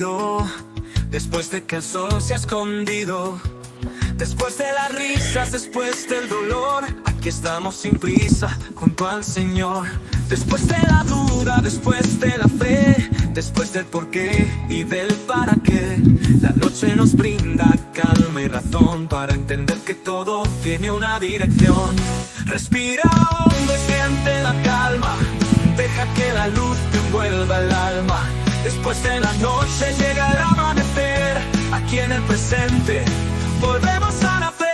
nacido, después de que el sol se ha escondido, después de las risas, después del dolor, aquí estamos sin prisa, junto al Señor. Después de la duda, después de la fe, después del porqué y del para qué, la noche nos brinda calma y razón para entender que todo tiene una dirección. Respira hondo y siente la calma, deja que la luz te envuelva el alma. Después de la noche llega el amanecer, aquí en el presente volvemos a nacer.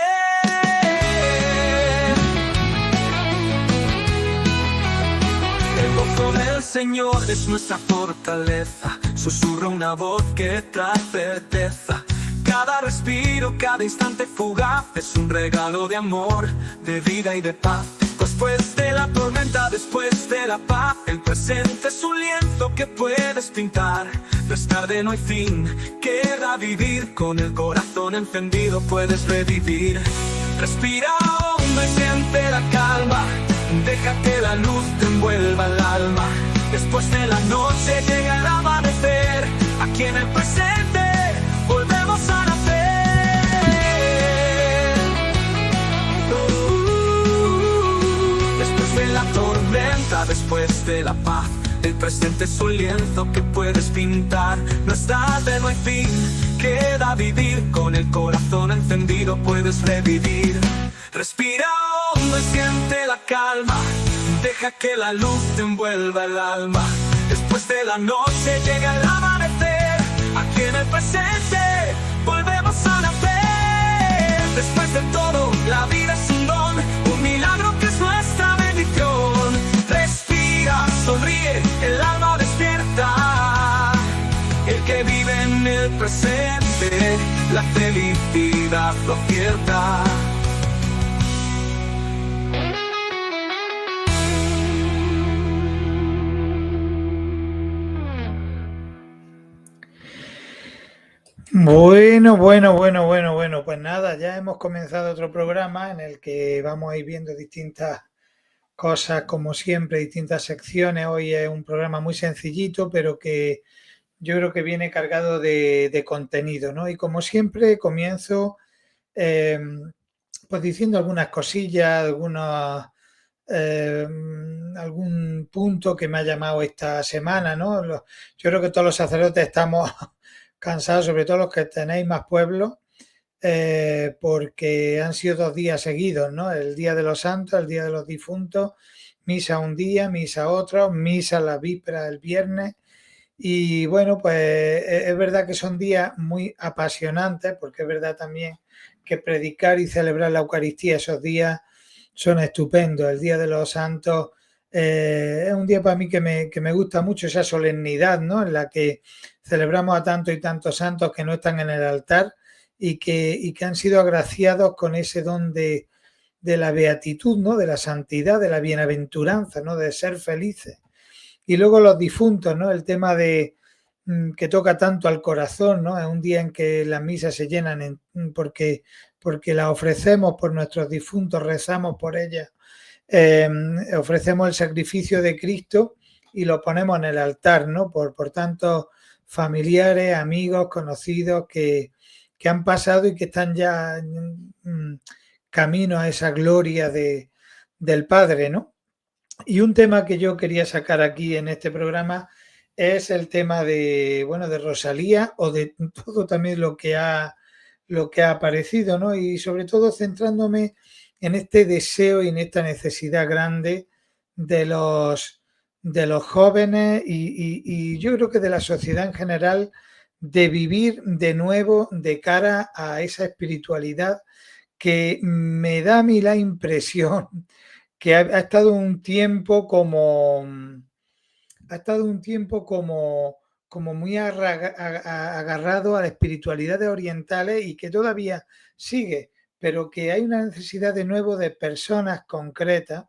El gozo del Señor es nuestra fortaleza, susurra una voz que trae certeza. Cada respiro, cada instante fugaz es un regalo de amor, de vida y de paz. Después de la tormenta, después de la paz, el presente es un lienzo que puedes pintar. No es tarde, no hay fin, queda vivir. Con el corazón encendido puedes revivir. Respira hondo y siente la calma, deja que la luz te envuelva el alma. Después de la noche llega el amanecer, aquí en el presente volvemos a nacer. Después de la tormenta, después de la paz, el presente es un lienzo que puedes pintar. No es tarde, no hay fin, queda vivir. Con el corazón encendido puedes revivir. Respira hondo y siente la calma, deja que la luz te envuelva el alma. Después de la noche llega el amanecer, aquí en el presente volvemos a nacer. Después de todo, la vida es un don, un milagro que es nuestra bendición. Respira, sonríe, el alma despierta. El que vive en el presente, la felicidad lo cierta. Bueno, pues nada, ya hemos comenzado otro programa en el que vamos a ir viendo distintas cosas, como siempre, distintas secciones. Hoy es un programa muy sencillito, pero que yo creo que viene cargado de contenido, ¿no? Y como siempre, comienzo pues diciendo algunas cosillas, algún punto que me ha llamado esta semana, ¿no? Yo creo que todos los sacerdotes estamos cansados, sobre todo los que tenéis más pueblos, porque han sido 2 días seguidos, ¿no? El Día de los Santos, el Día de los Difuntos, misa un día, misa otro, misa la víspera el viernes. Y bueno, pues es verdad que son días muy apasionantes, porque es verdad también que predicar y celebrar la Eucaristía esos días son estupendos. El Día de los Santos es un día para mí que me gusta mucho, esa solemnidad, ¿no? En la que celebramos a tantos y tantos santos que no están en el altar y que han sido agraciados con ese don de la beatitud, ¿no? De la santidad, de la bienaventuranza, ¿no? De ser felices. Y luego los difuntos, ¿no? El tema de que toca tanto al corazón, ¿no? Es un día en que las misas se llenan porque las ofrecemos por nuestros difuntos, rezamos por ellas, ofrecemos el sacrificio de Cristo y lo ponemos en el altar, ¿no? Por tantos familiares, amigos, conocidos que han pasado y que están ya camino a esa gloria del Padre, ¿no? Y un tema que yo quería sacar aquí en este programa es el tema de Rosalía o de todo también lo que ha aparecido, ¿no? Y sobre todo centrándome en este deseo y en esta necesidad grande de los jóvenes y yo creo que de la sociedad en general de vivir de nuevo de cara a esa espiritualidad que me da a mí la impresión que ha estado un tiempo como muy agarrado a las espiritualidades orientales y que todavía sigue, pero que hay una necesidad de nuevo de personas concretas,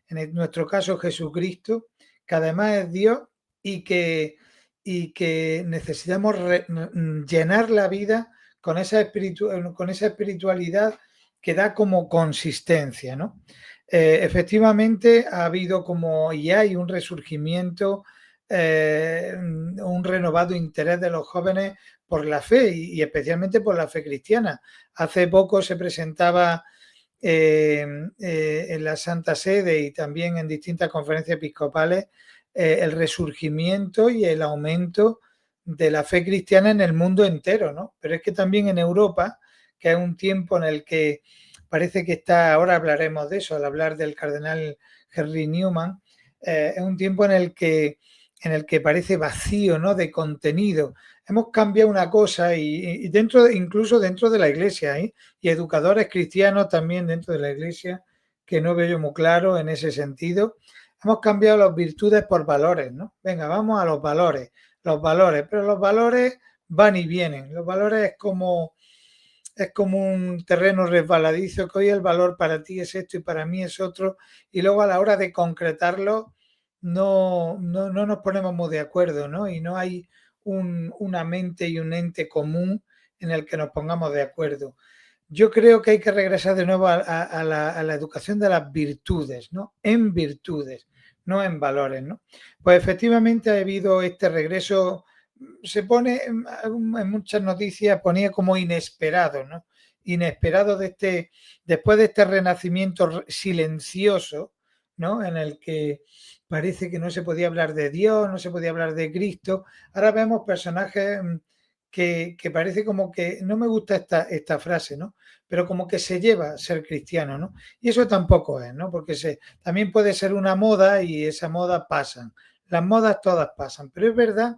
en nuestro caso Jesucristo, que además es Dios y que necesitamos llenar la vida con esa espiritualidad que da como consistencia, ¿no? Efectivamente ha habido y hay un resurgimiento un renovado interés de los jóvenes por la fe y especialmente por la fe cristiana. Hace poco se presentaba en la Santa Sede y también en distintas conferencias episcopales el resurgimiento y el aumento de la fe cristiana en el mundo entero, ¿no? Pero es que también en Europa, que es un tiempo en el que parece que está, ahora hablaremos de eso, al hablar del cardenal Henry Newman, es un tiempo en el que parece vacío, ¿no? De contenido. Hemos cambiado una cosa y dentro, incluso dentro de la iglesia, ¿eh? Y educadores cristianos también dentro de la iglesia, que no veo yo muy claro en ese sentido. Hemos cambiado las virtudes por valores, ¿no? Venga, vamos a los valores, pero los valores van y vienen. Los valores es como un terreno resbaladizo que hoy el valor para ti es esto y para mí es otro, y luego a la hora de concretarlo no nos ponemos muy de acuerdo, ¿no? Y no hay una mente y un ente común en el que nos pongamos de acuerdo. Yo creo que hay que regresar de nuevo a la educación de las virtudes, ¿no? En virtudes, no en valores, ¿no? Pues efectivamente ha habido este regreso, se pone en muchas noticias, ponía como inesperado, ¿no? Inesperado después de este renacimiento silencioso, ¿no? En el que parece que no se podía hablar de Dios, no se podía hablar de Cristo. Ahora vemos personajes que parece como que, no me gusta esta frase, ¿no? Pero como que se lleva a ser cristiano, ¿no? Y eso tampoco es, ¿no? Porque también puede ser una moda y esa moda pasan. Las modas todas pasan, pero es verdad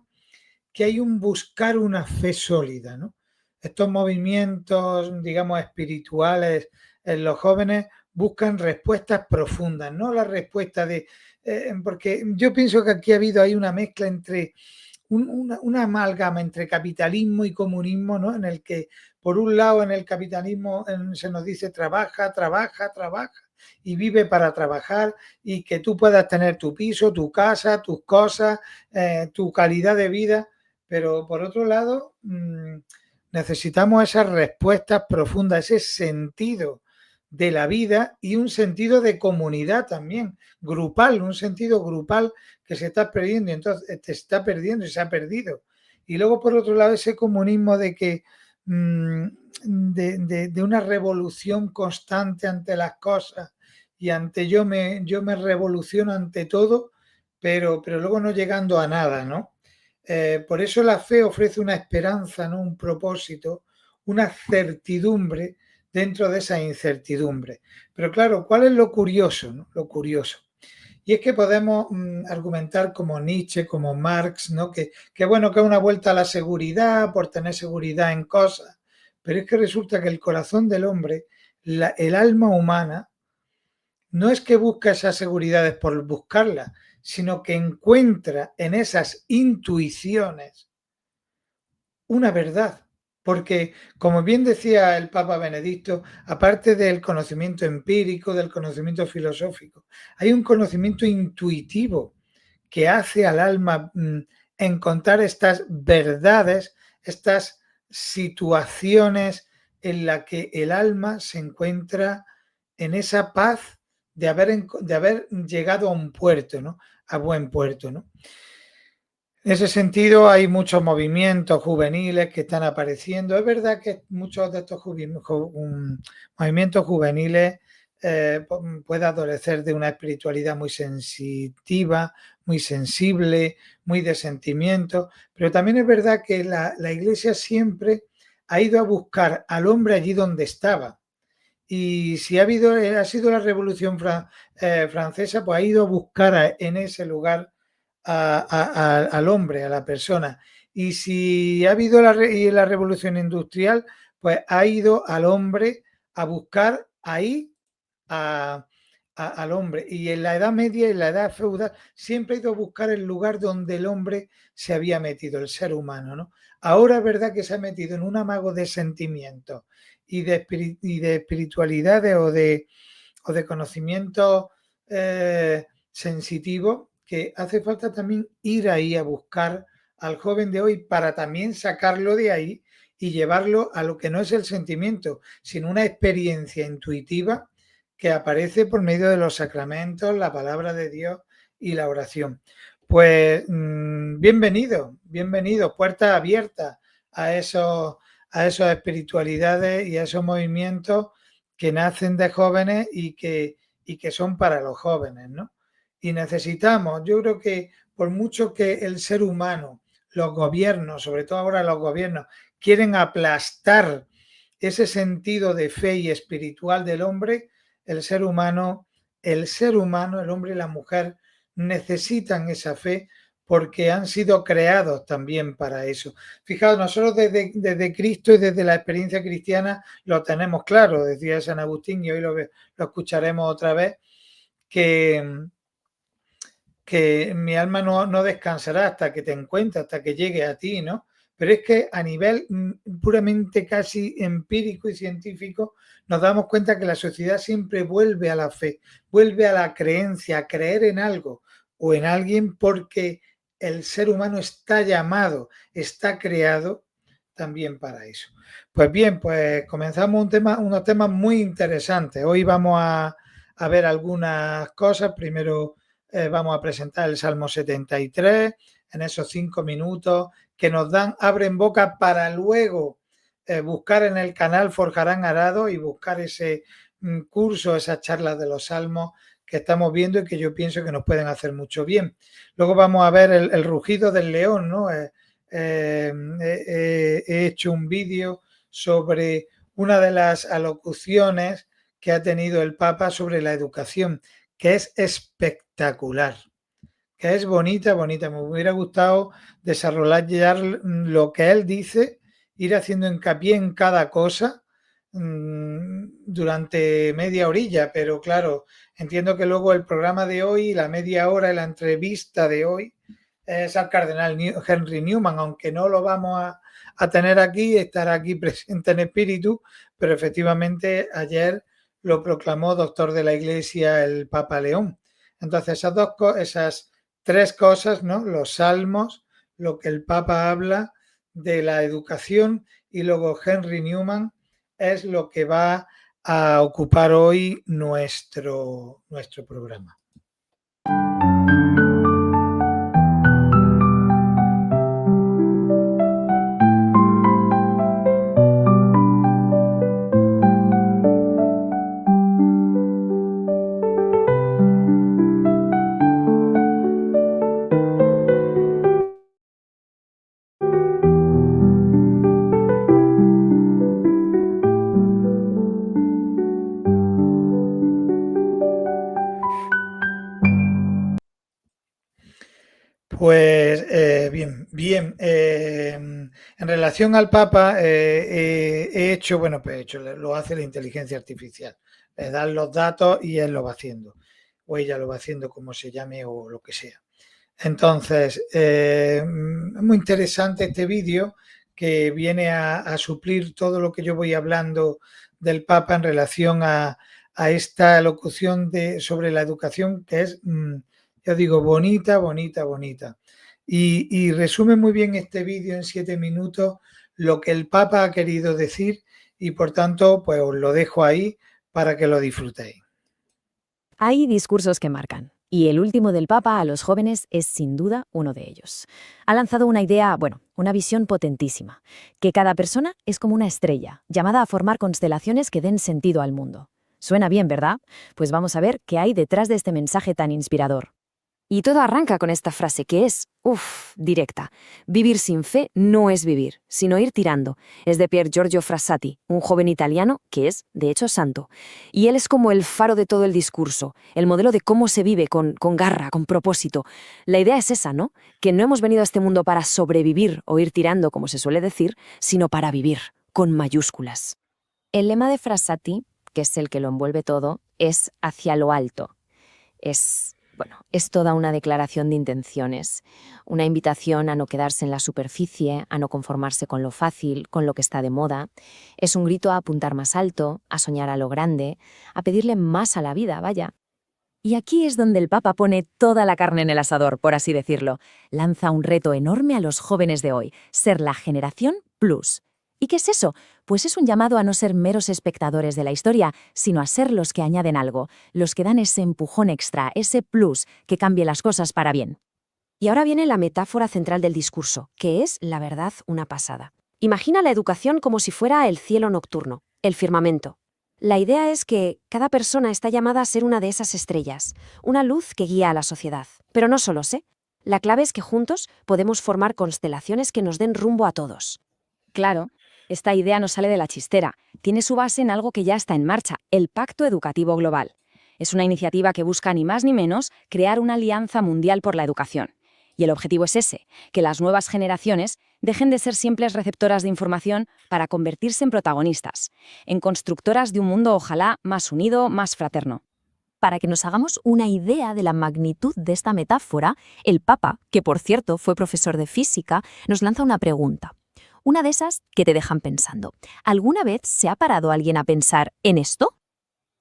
que hay un buscar una fe sólida, ¿no? Estos movimientos, digamos, espirituales en los jóvenes buscan respuestas profundas, no la respuesta porque yo pienso que aquí ha habido ahí una mezcla entre una amalgama entre capitalismo y comunismo, ¿no? En el que, por un lado, en el capitalismo se nos dice trabaja, trabaja, trabaja y vive para trabajar y que tú puedas tener tu piso, tu casa, tus cosas, tu calidad de vida, pero por otro lado, necesitamos esas respuestas profundas, ese sentido de la vida y un sentido de comunidad también, grupal, un sentido grupal que se está perdiendo, y entonces te está perdiendo y se ha perdido. Y luego, por otro lado, ese comunismo de que de una revolución constante ante las cosas y ante yo me revoluciono ante todo, pero luego no llegando a nada, ¿no? Por eso la fe ofrece una esperanza, ¿no? Un propósito, una certidumbre dentro de esa incertidumbre. Pero claro, ¿cuál es lo curioso? ¿No? Lo curioso. Y es que podemos argumentar como Nietzsche, como Marx, ¿no? Que bueno, que es una vuelta a la seguridad, por tener seguridad en cosas, pero es que resulta que el corazón del hombre, el alma humana, no es que busca esas seguridades por buscarlas, sino que encuentra en esas intuiciones una verdad. Porque, como bien decía el Papa Benedicto, aparte del conocimiento empírico, del conocimiento filosófico, hay un conocimiento intuitivo que hace al alma encontrar estas verdades, estas situaciones en las que el alma se encuentra en esa paz de haber llegado a un puerto, ¿no? A buen puerto, ¿no? En ese sentido, hay muchos movimientos juveniles que están apareciendo. Es verdad que muchos de estos movimientos juveniles puede adolecer de una espiritualidad muy sensitiva, muy sensible, muy de sentimientos, pero también es verdad que la Iglesia siempre ha ido a buscar al hombre allí donde estaba. Y si ha sido la Revolución Francesa, pues ha ido a buscar en ese lugar al hombre, a la persona. Y si ha habido la revolución industrial, pues ha ido al hombre a buscar ahí al hombre. Y en la Edad Media y en la Edad Feudal siempre ha ido a buscar el lugar donde el hombre se había metido, el ser humano, ¿no? Ahora es verdad que se ha metido en un amago de sentimientos y de espiritualidades o de conocimientos sensitivos, que hace falta también ir ahí a buscar al joven de hoy para también sacarlo de ahí y llevarlo a lo que no es el sentimiento, sino una experiencia intuitiva que aparece por medio de los sacramentos, la palabra de Dios y la oración. Pues bienvenido, puerta abierta a esas espiritualidades y a esos movimientos que nacen de jóvenes y que son para los jóvenes, ¿no? Y necesitamos, yo creo que por mucho que el ser humano, los gobiernos, sobre todo ahora los gobiernos, quieren aplastar ese sentido de fe y espiritual del hombre, el ser humano, el hombre y la mujer necesitan esa fe porque han sido creados también para eso. Fijaos, nosotros desde Cristo y desde la experiencia cristiana lo tenemos claro, decía San Agustín, y hoy lo escucharemos otra vez, que mi alma no descansará hasta que te encuentre, hasta que llegue a ti, ¿no? Pero es que a nivel puramente casi empírico y científico nos damos cuenta que la sociedad siempre vuelve a la fe, vuelve a la creencia, a creer en algo o en alguien porque el ser humano está llamado, está creado también para eso. Pues bien, pues comenzamos unos temas muy interesantes. Hoy vamos a ver algunas cosas. Primero vamos a presentar el Salmo 73 en esos 5 minutos que nos abren boca para luego buscar en el canal Forjarán Arado y buscar ese curso, esas charlas de los salmos que estamos viendo y que yo pienso que nos pueden hacer mucho bien. Luego vamos a ver el rugido del león, ¿no? He hecho un vídeo sobre una de las alocuciones que ha tenido el Papa sobre la educación, que es espectacular, que es bonita. Me hubiera gustado desarrollar lo que él dice, ir haciendo hincapié en cada cosa durante media horilla, pero claro, entiendo que luego el programa de hoy, la media hora, la entrevista de hoy, es al cardenal Henry Newman, aunque no lo vamos a tener aquí, estará aquí presente en espíritu, pero efectivamente ayer lo proclamó doctor de la Iglesia el Papa León. Entonces esas 3 cosas, ¿no? Los salmos, lo que el Papa habla de la educación y luego Henry Newman es lo que va a ocupar hoy nuestro programa. Pues bien. En relación al Papa, he hecho, lo hace la inteligencia artificial. Le dan los datos y él lo va haciendo. O ella lo va haciendo, como se llame o lo que sea. Entonces, es muy interesante este vídeo que viene a suplir todo lo que yo voy hablando del Papa en relación a esta locución sobre la educación que es, yo digo, bonita. Y resume muy bien este vídeo en 7 minutos lo que el Papa ha querido decir y por tanto, pues os lo dejo ahí para que lo disfrutéis. Hay discursos que marcan, y el último del Papa a los jóvenes es sin duda uno de ellos. Ha lanzado una idea, una visión potentísima, que cada persona es como una estrella, llamada a formar constelaciones que den sentido al mundo. Suena bien, ¿verdad? Pues vamos a ver qué hay detrás de este mensaje tan inspirador. Y todo arranca con esta frase que es, directa. Vivir sin fe no es vivir, sino ir tirando. Es de Pier Giorgio Frassati, un joven italiano que es, de hecho, santo. Y él es como el faro de todo el discurso, el modelo de cómo se vive con garra, con propósito. La idea es esa, ¿no? Que no hemos venido a este mundo para sobrevivir o ir tirando, como se suele decir, sino para vivir, con mayúsculas. El lema de Frassati, que es el que lo envuelve todo, es hacia lo alto. Es toda una declaración de intenciones, una invitación a no quedarse en la superficie, a no conformarse con lo fácil, con lo que está de moda. Es un grito a apuntar más alto, a soñar a lo grande, a pedirle más a la vida, vaya. Y aquí es donde el Papa pone toda la carne en el asador, por así decirlo. Lanza un reto enorme a los jóvenes de hoy, ser la generación plus. ¿Y qué es eso? Pues es un llamado a no ser meros espectadores de la historia, sino a ser los que añaden algo, los que dan ese empujón extra, ese plus que cambie las cosas para bien. Y ahora viene la metáfora central del discurso, que es, la verdad, una pasada. Imagina la educación como si fuera el cielo nocturno, el firmamento. La idea es que cada persona está llamada a ser una de esas estrellas, una luz que guía a la sociedad. Pero no solo sé. La clave es que juntos podemos formar constelaciones que nos den rumbo a todos. Claro, esta idea no sale de la chistera, tiene su base en algo que ya está en marcha, el Pacto Educativo Global. Es una iniciativa que busca ni más ni menos crear una alianza mundial por la educación. Y el objetivo es ese, que las nuevas generaciones dejen de ser simples receptoras de información para convertirse en protagonistas, en constructoras de un mundo ojalá más unido, más fraterno. Para que nos hagamos una idea de la magnitud de esta metáfora, el Papa, que por cierto fue profesor de física, nos lanza una pregunta. Una de esas que te dejan pensando. ¿Alguna vez se ha parado alguien a pensar en esto?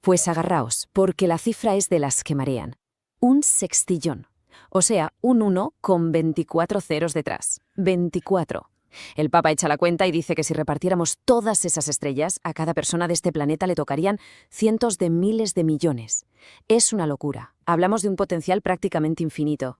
Pues agarraos, porque la cifra es de las que marean. 1 sextillón. O sea, un 1 con 24 ceros detrás. 24. El Papa echa la cuenta y dice que si repartiéramos todas esas estrellas, a cada persona de este planeta le tocarían cientos de miles de millones. Es una locura. Hablamos de un potencial prácticamente infinito.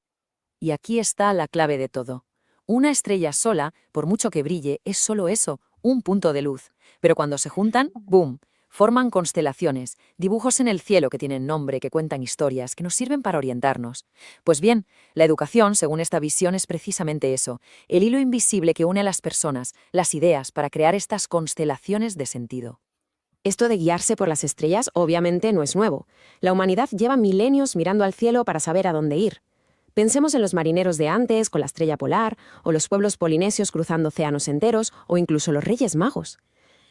Y aquí está la clave de todo. Una estrella sola, por mucho que brille, es solo eso, un punto de luz. Pero cuando se juntan, ¡boom!, forman constelaciones, dibujos en el cielo que tienen nombre, que cuentan historias, que nos sirven para orientarnos. Pues bien, la educación, según esta visión, es precisamente eso, el hilo invisible que une a las personas, las ideas, para crear estas constelaciones de sentido. Esto de guiarse por las estrellas obviamente no es nuevo. La humanidad lleva milenios mirando al cielo para saber a dónde ir. Pensemos en los marineros de antes con la estrella polar, o los pueblos polinesios cruzando océanos enteros, o incluso los Reyes Magos.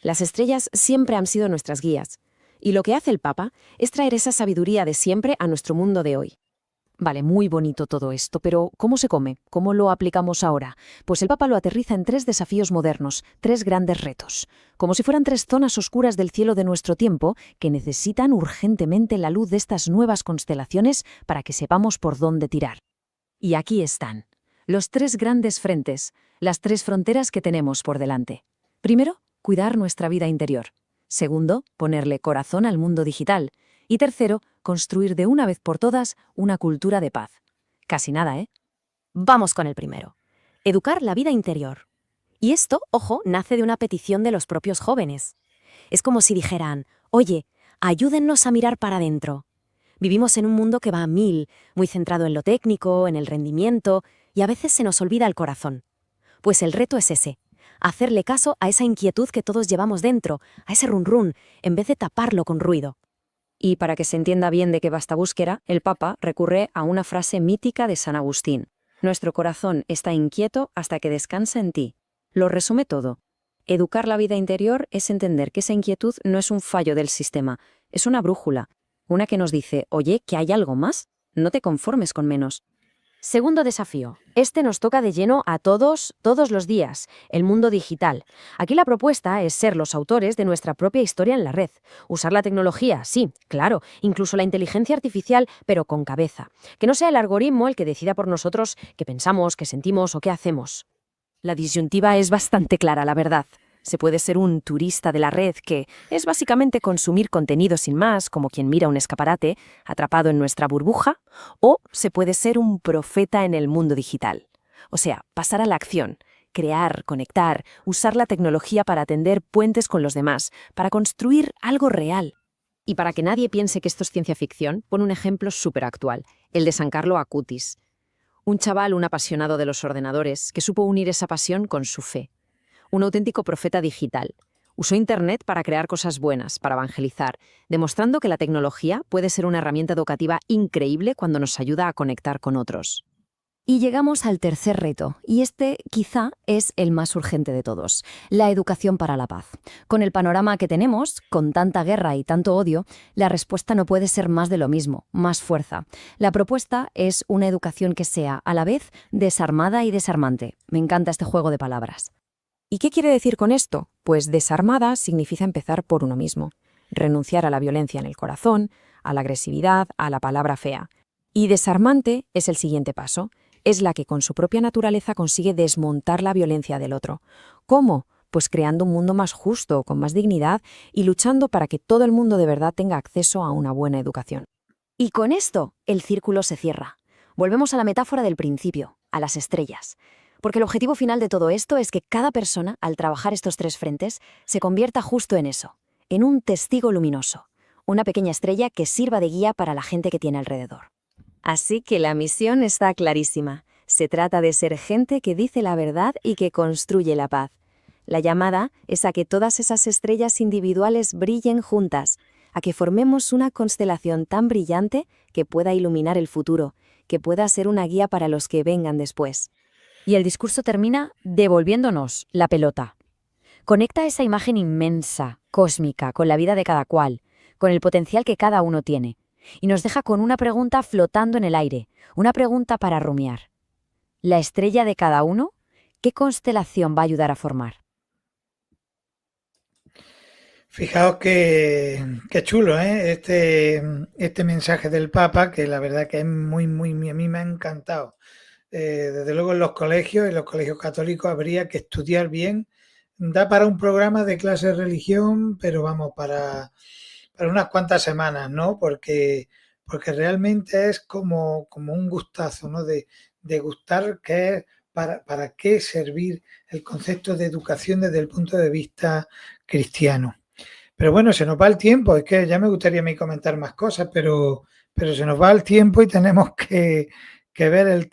Las estrellas siempre han sido nuestras guías, y lo que hace el Papa es traer esa sabiduría de siempre a nuestro mundo de hoy. Vale, muy bonito todo esto, pero ¿cómo se come? ¿Cómo lo aplicamos ahora? Pues el Papa lo aterriza en 3 desafíos modernos, 3 grandes retos, como si fueran 3 zonas oscuras del cielo de nuestro tiempo que necesitan urgentemente la luz de estas nuevas constelaciones para que sepamos por dónde tirar. Y aquí están, los 3 grandes frentes, las 3 fronteras que tenemos por delante. Primero, cuidar nuestra vida interior. Segundo, ponerle corazón al mundo digital. Y tercero, construir de una vez por todas una cultura de paz. Casi nada, ¿eh? Vamos con el primero. Educar la vida interior. Y esto, ojo, nace de una petición de los propios jóvenes. Es como si dijeran, oye, ayúdennos a mirar para adentro. Vivimos en un mundo que va a 1000, muy centrado en lo técnico, en el rendimiento, y a veces se nos olvida el corazón. Pues el reto es ese. Hacerle caso a esa inquietud que todos llevamos dentro, a ese run run, en vez de taparlo con ruido. Y para que se entienda bien de qué va esta búsqueda, el Papa recurre a una frase mítica de San Agustín. Nuestro corazón está inquieto hasta que descansa en ti. Lo resume todo. Educar la vida interior es entender que esa inquietud no es un fallo del sistema, es una brújula, una que nos dice, oye, ¿que hay algo más? No te conformes con menos. Segundo desafío. Este nos toca de lleno a todos los días, el mundo digital. Aquí la propuesta es ser los autores de nuestra propia historia en la red. Usar la tecnología, sí, claro, incluso la inteligencia artificial, pero con cabeza. Que no sea el algoritmo el que decida por nosotros qué pensamos, qué sentimos o qué hacemos. La disyuntiva es bastante clara, la verdad. Se puede ser un turista de la red, que es básicamente consumir contenido sin más, como quien mira un escaparate, atrapado en nuestra burbuja, o se puede ser un profeta en el mundo digital. O sea, pasar a la acción, crear, conectar, usar la tecnología para tender puentes con los demás, para construir algo real. Y para que nadie piense que esto es ciencia ficción, pon un ejemplo súper actual, el de San Carlo Acutis. Un chaval, un apasionado de los ordenadores, que supo unir esa pasión con su fe. Un auténtico profeta digital. Usó Internet para crear cosas buenas, para evangelizar, demostrando que la tecnología puede ser una herramienta educativa increíble cuando nos ayuda a conectar con otros. Y llegamos al tercer reto, y este quizá es el más urgente de todos, la educación para la paz. Con el panorama que tenemos, con tanta guerra y tanto odio, la respuesta no puede ser más de lo mismo, más fuerza. La propuesta es una educación que sea, a la vez, desarmada y desarmante. Me encanta este juego de palabras. ¿Y qué quiere decir con esto? Pues desarmada significa empezar por uno mismo, renunciar a la violencia en el corazón, a la agresividad, a la palabra fea. Y desarmante es el siguiente paso, es la que con su propia naturaleza consigue desmontar la violencia del otro. ¿Cómo? Pues creando un mundo más justo, con más dignidad y luchando para que todo el mundo de verdad tenga acceso a una buena educación. Y con esto, el círculo se cierra. Volvemos a la metáfora del principio. a las estrellas. Porque el objetivo final de todo esto es que cada persona, al trabajar estos 3 frentes, se convierta justo en eso, en un testigo luminoso, una pequeña estrella que sirva de guía para la gente que tiene alrededor. Así que la misión está clarísima. Se trata de ser gente que dice la verdad y que construye la paz. La llamada es a que todas esas estrellas individuales brillen juntas, a que formemos una constelación tan brillante que pueda iluminar el futuro, que pueda ser una guía para los que vengan después. Y el discurso termina devolviéndonos la pelota. Conecta esa imagen inmensa, cósmica, con la vida de cada cual, con el potencial que cada uno tiene, y nos deja con una pregunta flotando en el aire, una pregunta para rumiar. ¿La estrella de cada uno? ¿Qué constelación va a ayudar a formar? Fijaos qué chulo, ¿eh? Este mensaje del Papa, que la verdad que es muy, a mí me ha encantado. Desde luego en los colegios católicos habría que estudiar bien. Da para un programa de clase de religión, pero vamos, para unas cuantas semanas, ¿no? Porque realmente es como un gustazo, ¿no? De gustar qué es, para qué servir el concepto de educación desde el punto de vista cristiano. Pero bueno, se nos va el tiempo, es que ya me gustaría a mí comentar más cosas, pero se nos va el tiempo y tenemos que ver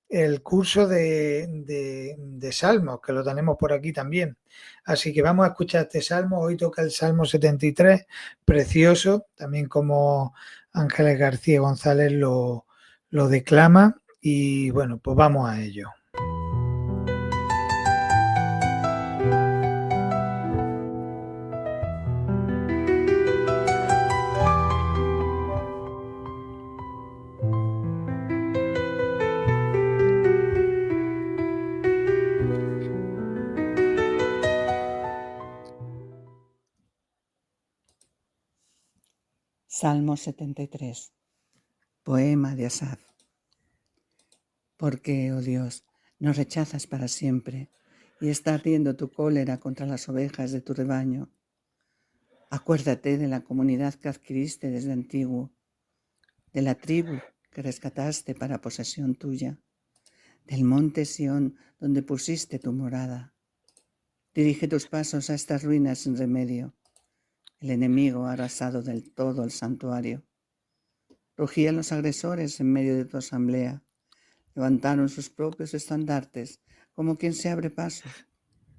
el curso de Salmos, que lo tenemos por aquí también. Así que vamos a escuchar este Salmo. Hoy toca el Salmo 73, precioso, también como Ángeles García González lo declama. Y bueno, pues vamos a ello. Salmo 73. Poema de Asaf. Porque, oh Dios, nos rechazas para siempre y está ardiendo tu cólera contra las ovejas de tu rebaño. Acuérdate de la comunidad que adquiriste desde antiguo, de la tribu que rescataste para posesión tuya, del monte Sión donde pusiste tu morada. Dirige tus pasos a estas ruinas sin remedio. El enemigo ha arrasado del todo el santuario. Rugían los agresores en medio de tu asamblea. Levantaron sus propios estandartes como quien se abre paso.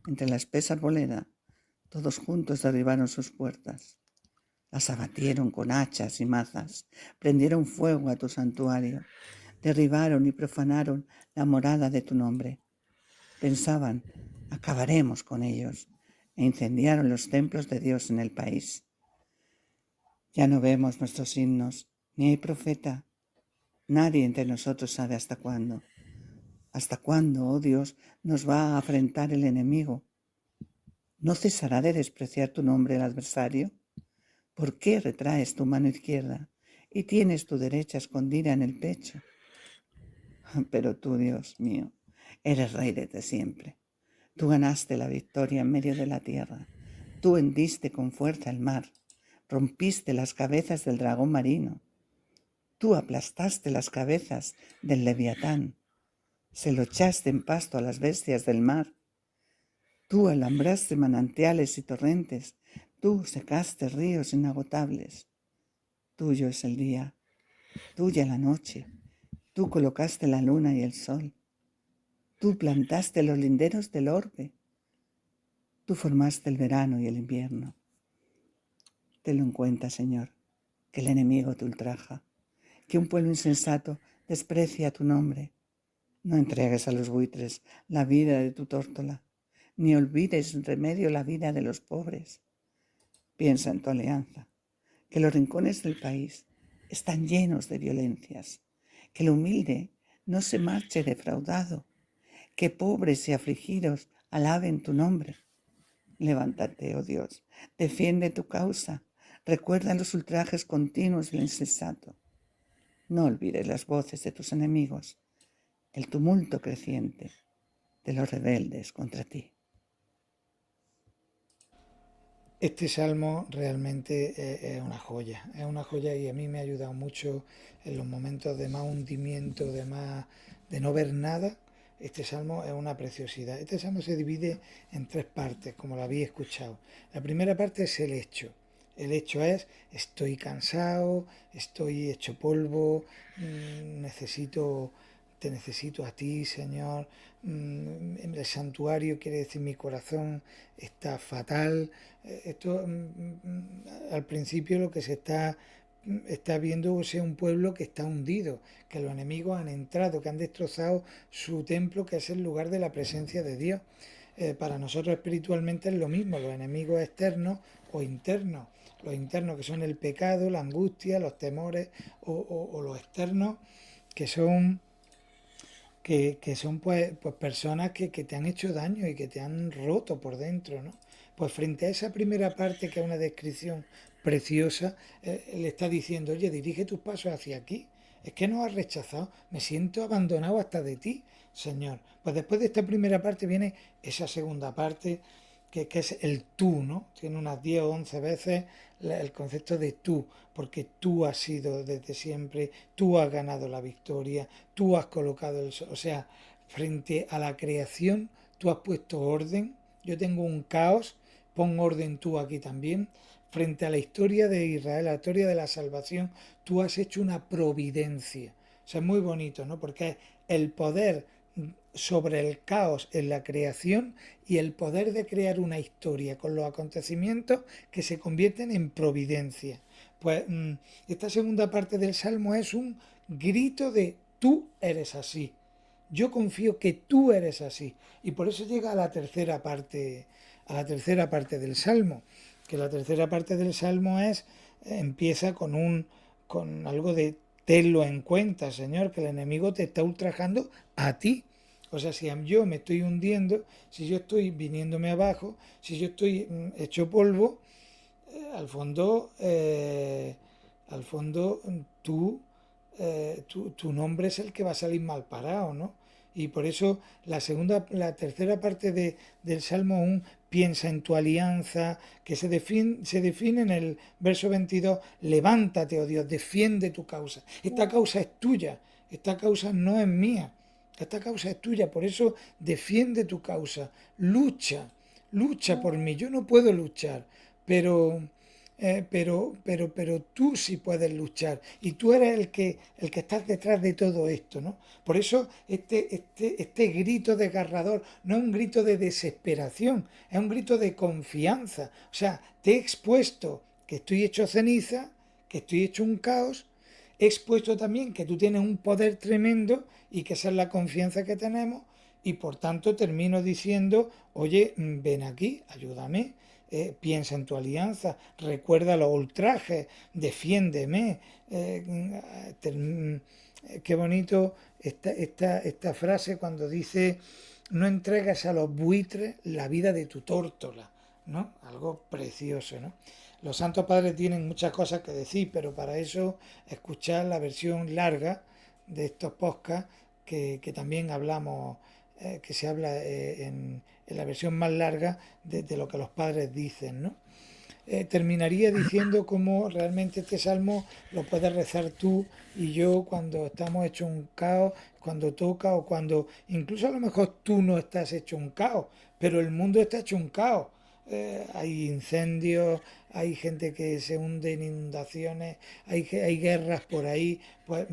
Entre la espesa arboleda, todos juntos derribaron sus puertas. Las abatieron con hachas y mazas. Prendieron fuego a tu santuario. Derribaron y profanaron la morada de tu nombre. Pensaban, acabaremos con ellos, e incendiaron los templos de Dios en el país. Ya no vemos nuestros himnos, ni hay profeta. Nadie entre nosotros sabe hasta cuándo. ¿Hasta cuándo, oh Dios, nos va a afrentar el enemigo? ¿No cesará de despreciar tu nombre el adversario? ¿Por qué retraes tu mano izquierda y tienes tu derecha escondida en el pecho? Pero tú, Dios mío, eres rey desde siempre. Tú ganaste la victoria en medio de la tierra. Tú hendiste con fuerza el mar. Rompiste las cabezas del dragón marino. Tú aplastaste las cabezas del leviatán. Se lo echaste en pasto a las bestias del mar. Tú alambraste manantiales y torrentes. Tú secaste ríos inagotables. Tuyo es el día, tuya la noche. Tú colocaste la luna y el sol. Tú plantaste los linderos del orbe. Tú formaste el verano y el invierno. Tenlo en cuenta, Señor, que el enemigo te ultraja, que un pueblo insensato desprecia tu nombre. No entregues a los buitres la vida de tu tórtola, ni olvides sin remedio la vida de los pobres. Piensa en tu alianza, que los rincones del país están llenos de violencias, que el humilde no se marche defraudado, que pobres y afligidos alaben tu nombre. Levántate, oh Dios, defiende tu causa, recuerda los ultrajes continuos del insensato. No olvides las voces de tus enemigos, el tumulto creciente de los rebeldes contra ti. Este salmo realmente es una joya y a mí me ha ayudado mucho en los momentos de más hundimiento, de de no ver nada, este salmo es una preciosidad. Este salmo se divide en 3 partes, como lo habéis escuchado. La primera parte es el hecho. El hecho es, estoy cansado, estoy hecho polvo, te necesito a ti, Señor. El santuario quiere decir mi corazón está fatal. Esto al principio lo que se está viendo es un pueblo que está hundido, que los enemigos han entrado, que han destrozado su templo, que es el lugar de la presencia de Dios. Para nosotros espiritualmente es lo mismo, los enemigos externos o internos. Los internos que son el pecado, la angustia, los temores, o los externos que son pues personas que te han hecho daño y que te han roto por dentro, ¿no? Pues frente a esa primera parte, que es una descripción preciosa, le está diciendo, oye, dirige tus pasos hacia aquí. Es que nos has rechazado, me siento abandonado hasta de ti, Señor. Pues después de esta primera parte viene esa segunda parte, que es el tú, ¿no? Tiene unas 10 o 11 veces el concepto de tú, porque tú has sido desde siempre, tú has ganado la victoria, tú has colocado el sol. O sea, frente a la creación, tú has puesto orden. Yo tengo un caos, pon orden tú aquí también. Frente a la historia de Israel, la historia de la salvación, tú has hecho una providencia. O sea, es muy bonito, ¿no? Porque es el poder sobre el caos en la creación y el poder de crear una historia con los acontecimientos que se convierten en providencia. Pues esta segunda parte del Salmo es un grito de tú eres así. Yo confío que tú eres así. Y por eso llega a la tercera parte del Salmo. Que la tercera parte del Salmo empieza con algo de tenlo en cuenta, Señor, que el enemigo te está ultrajando a ti. O sea, si yo me estoy hundiendo, si yo estoy viniéndome abajo, si yo estoy hecho polvo, al fondo, tu nombre es el que va a salir mal parado, ¿no? Y por eso la tercera parte del Salmo 1 piensa en tu alianza, que se define en el verso 22, levántate, oh Dios, defiende tu causa. Esta causa es tuya, esta causa no es mía, esta causa es tuya, por eso defiende tu causa, lucha por mí. Yo no puedo luchar, pero tú sí puedes luchar y tú eres el que estás detrás de todo esto, ¿no? Por eso este grito desgarrador no es un grito de desesperación, es un grito de confianza. O sea, te he expuesto que estoy hecho ceniza, que estoy hecho un caos, he expuesto también que tú tienes un poder tremendo y que esa es la confianza que tenemos, y por tanto termino diciendo, oye, ven aquí, ayúdame. Piensa en tu alianza, recuerda los ultrajes, defiéndeme. Qué bonito esta frase cuando dice, no entregues a los buitres la vida de tu tórtola, ¿no? Algo precioso, ¿no? Los santos padres tienen muchas cosas que decir, pero para eso escuchar la versión larga de estos podcasts que también hablamos, que se habla en la versión más larga de lo que los padres dicen, ¿no? Terminaría diciendo cómo realmente este salmo lo puedes rezar tú y yo cuando estamos hechos un caos, cuando toca o cuando incluso a lo mejor tú no estás hecho un caos, pero el mundo está hecho un caos. Hay incendios, hay gente que se hunde en inundaciones, hay guerras por ahí, pues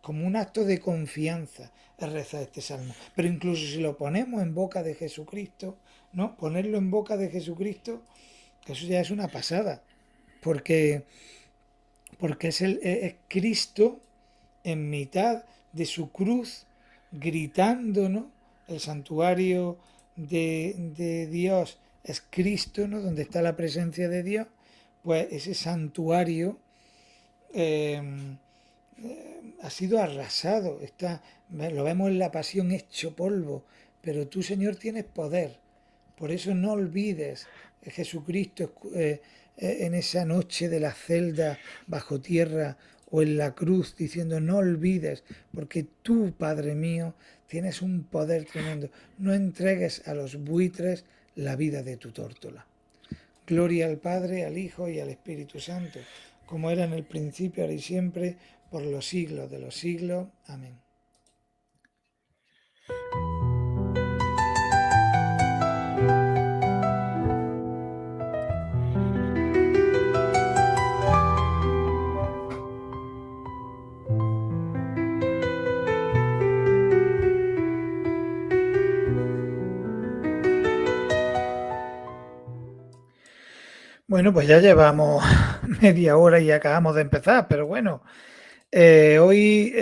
como un acto de confianza es rezar este salmo. Pero incluso si lo ponemos en boca de Jesucristo, ¿no? Ponerlo en boca de Jesucristo, que eso ya es una pasada, porque es Cristo en mitad de su cruz gritando, ¿no? El santuario de Dios es Cristo, ¿no? Donde está la presencia de Dios, pues ese santuario ha sido arrasado, lo vemos en la pasión hecho polvo, pero tú, Señor, tienes poder. Por eso no olvides Jesucristo en esa noche de la celda bajo tierra o en la cruz diciendo no olvides, porque tú, Padre mío, tienes un poder tremendo. No entregues a los buitres la vida de tu tórtola. Gloria al Padre, al Hijo y al Espíritu Santo, como era en el principio, ahora y siempre, por los siglos de los siglos. Amén. Bueno, pues ya llevamos media hora y acabamos de empezar, pero bueno, hoy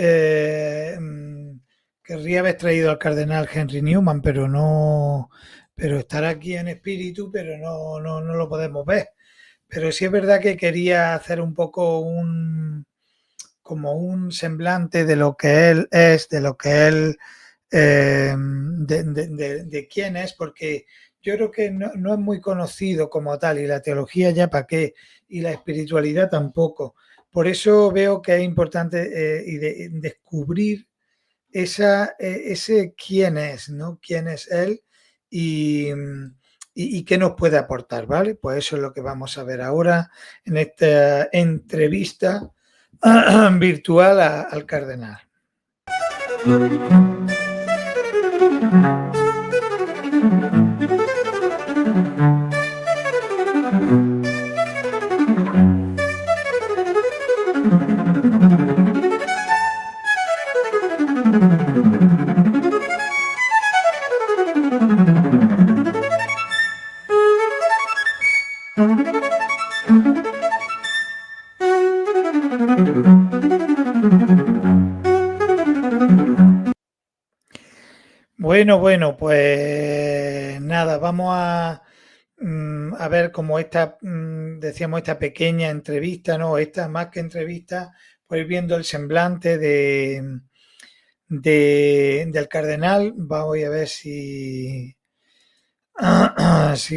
querría haber traído al cardenal Henry Newman, pero estará aquí en espíritu, pero no lo podemos ver. Pero sí es verdad que quería hacer un poco como un semblante de lo que él es, de lo que él, de quién es, porque yo creo que no es muy conocido como tal, y la teología ya para qué, y la espiritualidad tampoco. Por eso veo que es importante descubrir ese quién es, ¿no? Quién es él y qué nos puede aportar, ¿vale? Pues eso es lo que vamos a ver ahora en esta entrevista virtual al cardenal. Bueno, pues nada, vamos a ver cómo decíamos, esta pequeña entrevista, ¿no? Esta más que entrevista, pues viendo el semblante del cardenal. Voy a ver si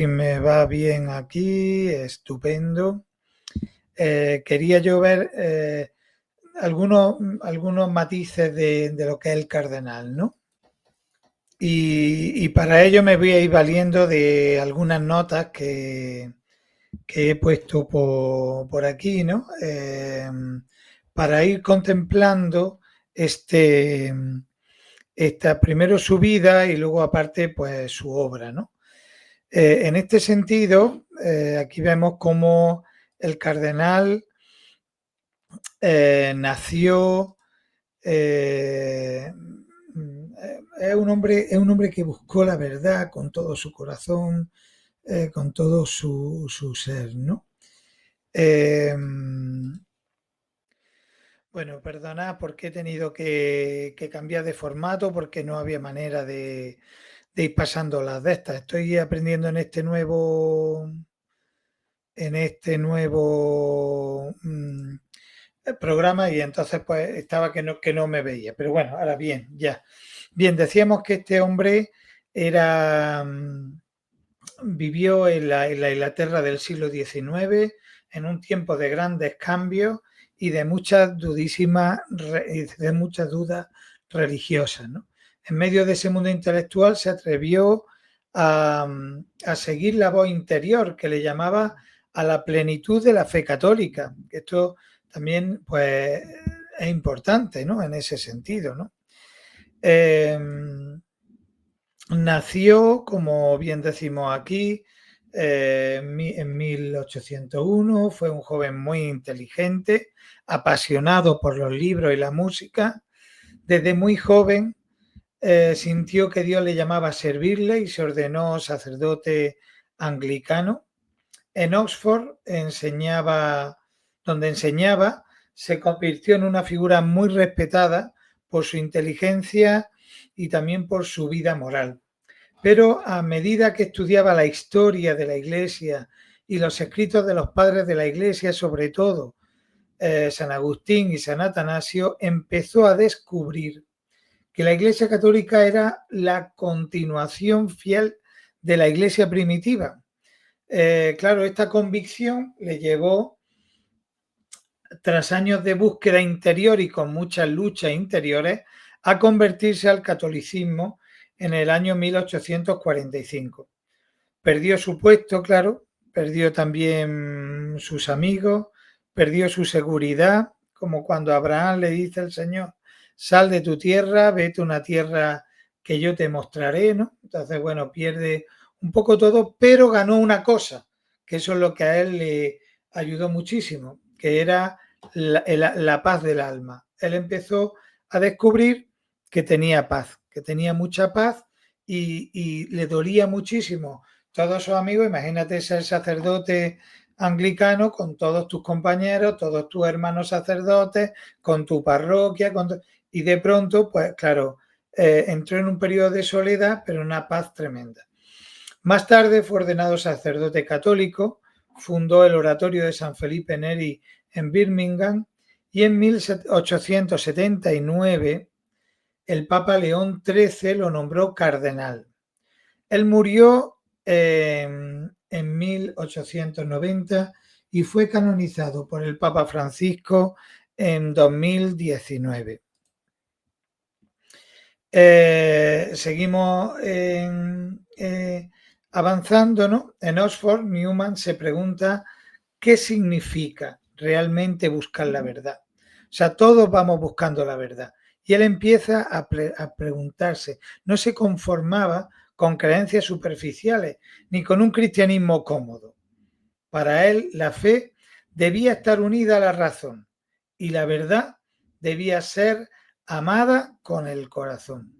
me va bien aquí, estupendo. Quería yo ver algunos matices de lo que es el cardenal, ¿no? Y para ello me voy a ir valiendo de algunas notas que he puesto por aquí, ¿no? Para ir contemplando esta primero su vida y luego aparte pues su obra, ¿no? En este sentido, aquí vemos cómo el cardenal nació, es un hombre que buscó la verdad con todo su corazón, con todo su ser, ¿no? Bueno, perdonad porque he tenido que cambiar de formato porque no había manera de ir pasando las de estas. Estoy aprendiendo en este nuevo programa y entonces pues estaba que no me veía. Pero bueno, ahora bien, ya. Bien, decíamos que este hombre vivió en la Inglaterra del siglo XIX, en un tiempo de grandes cambios y de muchas dudas religiosas, ¿no? En medio de ese mundo intelectual se atrevió a seguir la voz interior que le llamaba a la plenitud de la fe católica. Esto también pues es importante, ¿no? En ese sentido, ¿no? Nació, como bien decimos aquí, en 1801, fue un joven muy inteligente, apasionado por los libros y la música. Desde muy joven sintió que Dios le llamaba a servirle y se ordenó sacerdote anglicano. En Oxford donde enseñaba, se convirtió en una figura muy respetada por su inteligencia y también por su vida moral. Pero a medida que estudiaba la historia de la Iglesia y los escritos de los padres de la Iglesia, sobre todo San Agustín y San Atanasio, empezó a descubrir que la Iglesia Católica era la continuación fiel de la Iglesia primitiva. Claro, esta convicción le llevó, tras años de búsqueda interior y con muchas luchas interiores, a convertirse al catolicismo en el año 1845. Perdió su puesto, claro, perdió también sus amigos, perdió su seguridad, como cuando a Abraham le dice el Señor, sal de tu tierra, vete a una tierra que yo te mostraré, ¿no? Entonces, bueno, pierde un poco todo, pero ganó una cosa, que eso es lo que a él le ayudó muchísimo, que era la paz del alma. Él empezó a descubrir que tenía paz, que tenía mucha paz y le dolía muchísimo todos sus amigos. Imagínate ser sacerdote anglicano con todos tus compañeros, todos tus hermanos sacerdotes, con tu parroquia, y de pronto, pues claro, entró en un periodo de soledad, pero una paz tremenda. Más tarde fue ordenado sacerdote católico, fundó el oratorio de San Felipe Neri en Birmingham y en 1879 el Papa León XIII lo nombró cardenal. Él murió en 1890 y fue canonizado por el Papa Francisco en 2019. Seguimos avanzando, ¿no? En Oxford, Newman se pregunta qué significa realmente buscar la verdad. O sea, todos vamos buscando la verdad. Y él empieza a preguntarse. No se conformaba con creencias superficiales ni con un cristianismo cómodo. Para él, la fe debía estar unida a la razón y la verdad debía ser amada con el corazón.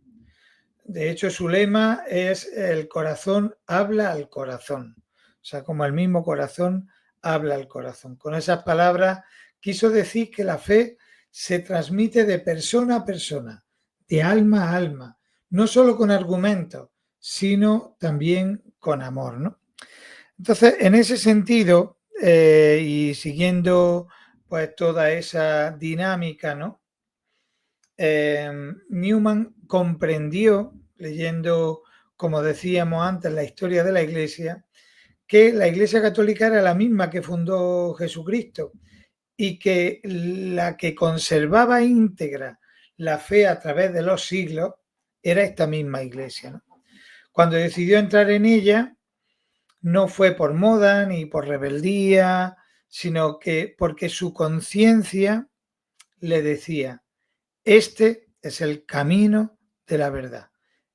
De hecho, su lema es: el corazón habla al corazón. O sea, como el mismo corazón habla al corazón. Con esas palabras quiso decir que la fe se transmite de persona a persona, de alma a alma, no solo con argumentos, sino también con amor, ¿no? Entonces, en ese sentido, y siguiendo pues toda esa dinámica, ¿no? Newman comprendió, leyendo, como decíamos antes, la historia de la Iglesia, que la Iglesia Católica era la misma que fundó Jesucristo y que la que conservaba íntegra la fe a través de los siglos era esta misma Iglesia, ¿no? Cuando decidió entrar en ella, no fue por moda ni por rebeldía, sino que porque su conciencia le decía: este es el camino de la verdad.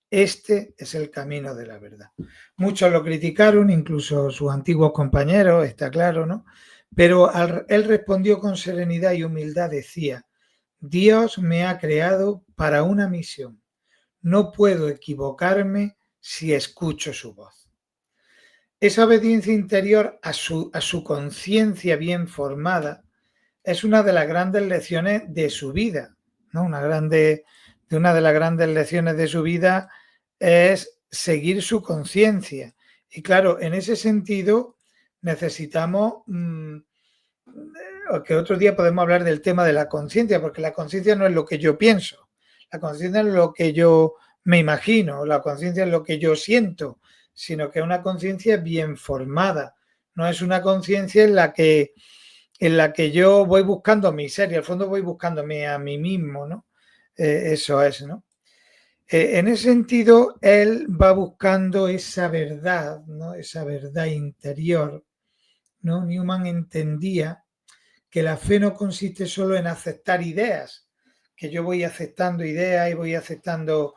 Este es el camino de la verdad. Muchos lo criticaron, incluso sus antiguos compañeros, está claro, ¿no? Pero él respondió con serenidad y humildad, decía: Dios me ha creado para una misión. No puedo equivocarme si escucho su voz. Esa obediencia interior a su conciencia bien formada es una de las grandes lecciones de su vida, ¿no? Una de las grandes lecciones de su vida es seguir su conciencia. Y claro, en ese sentido necesitamos que otro día podemos hablar del tema de la conciencia, porque la conciencia no es lo que yo pienso, la conciencia es lo que yo me imagino, la conciencia es lo que yo siento, sino que es una conciencia bien formada, no es una conciencia en la que yo voy buscando miseria, al fondo voy buscándome a mí mismo, ¿no? Eso es, ¿no? En ese sentido, él va buscando esa verdad, ¿no? Esa verdad interior, ¿no? Newman entendía que la fe no consiste solo en aceptar ideas, que yo voy aceptando ideas y voy aceptando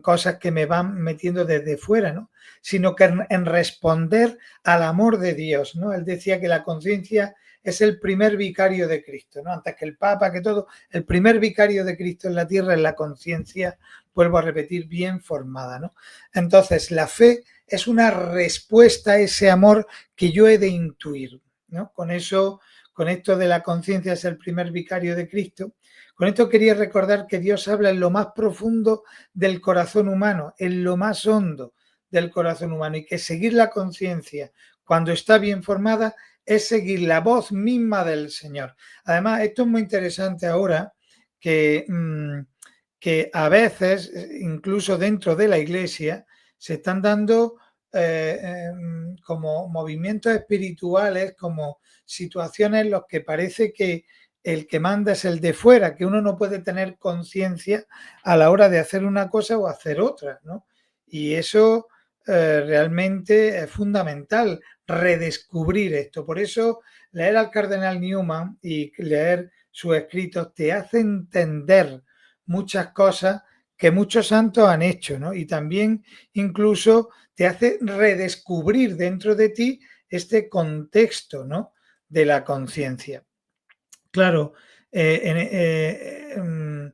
cosas que me van metiendo desde fuera, ¿no? Sino que en responder al amor de Dios, ¿no? Él decía que la conciencia es el primer vicario de Cristo, ¿no? Antes que el Papa, que todo, el primer vicario de Cristo en la tierra es la conciencia, vuelvo a repetir, bien formada, ¿no? Entonces, la fe es una respuesta a ese amor que yo he de intuir, ¿no? Con eso, con esto de la conciencia es el primer vicario de Cristo. Con esto quería recordar que Dios habla en lo más profundo del corazón humano, en lo más hondo del corazón humano, y que seguir la conciencia cuando está bien formada es seguir la voz misma del Señor. Además, esto es muy interesante ahora que a veces, incluso dentro de la Iglesia, se están dando como movimientos espirituales, como situaciones en las que parece que el que manda es el de fuera, que uno no puede tener conciencia a la hora de hacer una cosa o hacer otra, ¿no? Y eso realmente es fundamental, redescubrir esto. Por eso leer al cardenal Newman y leer sus escritos te hace entender muchas cosas que muchos santos han hecho, ¿no? Y también incluso te hace redescubrir dentro de ti este contexto, ¿no? De la conciencia. Claro, ese